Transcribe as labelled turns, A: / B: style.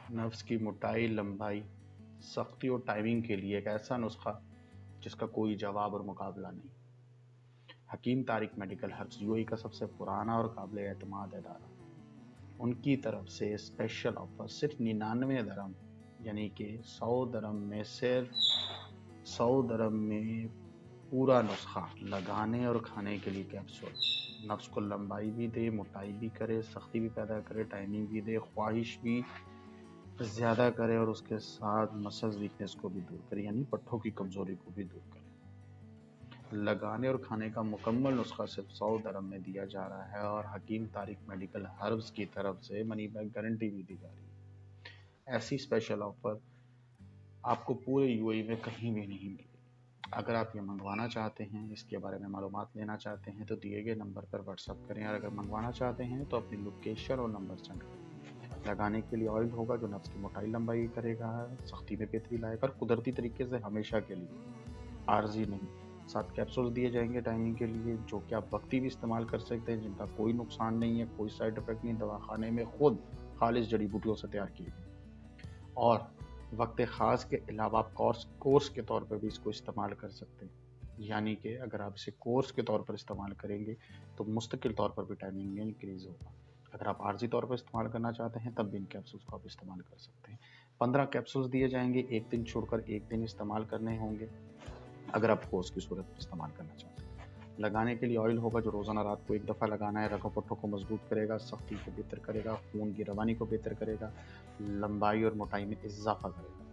A: नफ्स की मोटाई, लंबाई, सख्ती और टाइमिंग के लिए एक ऐसा नुस्खा जिसका कोई जवाब और मुकाबला नहीं। हकीम तारिक मेडिकल हर्ब्स यूएई का सबसे पुराना और काबिल एतमाद इदारा, उनकी तरफ से स्पेशल ऑफर सिर्फ 99 दरम, यानी कि 100 दरम में सिर्फ 100 दरम में पूरा नुस्खा लगाने और खाने के लिए कैप्सूल। नफ्स को लंबाई भी दे, मोटाई भी करे, सख्ती भी पैदा करे, टाइमिंग भी दे, ख्वाहिश भी ज़्यादा करे और उसके साथ मसल्स वीकनेस को भी दूर करे, यानी पट्ठों की कमज़ोरी को भी दूर करे। लगाने और खाने का मुकम्मल नुस्खा सिर्फ 100 दरम में दिया जा रहा है और हकीम तारिक मेडिकल हर्ब्स की तरफ से मनी बैक गारंटी भी दी जा रही है। ऐसी स्पेशल ऑफर आपको पूरे यूएई में कहीं भी नहीं मिलेगी। अगर आप ये मंगवाना चाहते हैं, इसके बारे में मालूमात लेना चाहते हैं, तो दिए गए नंबर पर व्हाट्सअप करें, और अगर मंगवाना चाहते हैं तो अपनी लोकेशन और नंबर सेंड करें। लगाने के लिए ऑयल होगा जो नफ्स की मोटाई लंबाई करेगा, सख्ती में बेहतरी लाएगा और कुदरती तरीके से हमेशा के लिए, आर्जी नहीं। 7 कैप्सूल्स दिए जाएंगे टाइमिंग के लिए, जो कि आप वक्ती भी इस्तेमाल कर सकते हैं, जिनका कोई नुकसान नहीं है, कोई साइड इफेक्ट नहीं, दवाखाने में खुद खालिश जड़ी बूटियों से तैयार किए गए, और वक्त ख़ास के अलावा आप कोर्स के तौर पर भी इसको इस्तेमाल कर सकते हैं। यानी कि अगर आप इसे कोर्स के तौर पर इस्तेमाल करेंगे तो मुस्तकिल तौर पर भी टाइमिंग में इंक्रीज़ होगा। अगर आप आर्जी तौर पर इस्तेमाल करना चाहते हैं तब भी इन कैप्सूल्स को आप इस्तेमाल कर सकते हैं। 15 कैप्सूल्स दिए जाएंगे, एक दिन छोड़कर एक दिन इस्तेमाल करने होंगे अगर आप कोर्स की सूरत में इस्तेमाल करना चाहते हैं। लगाने के लिए ऑयल होगा जो रोज़ाना रात को एक दफ़ा लगाना है, रगों पट्टों को मजबूत करेगा, सख्ती को बेहतर करेगा, खून की रवानी को बेहतर करेगा, लंबाई और मोटाई में इजाफा करेगा।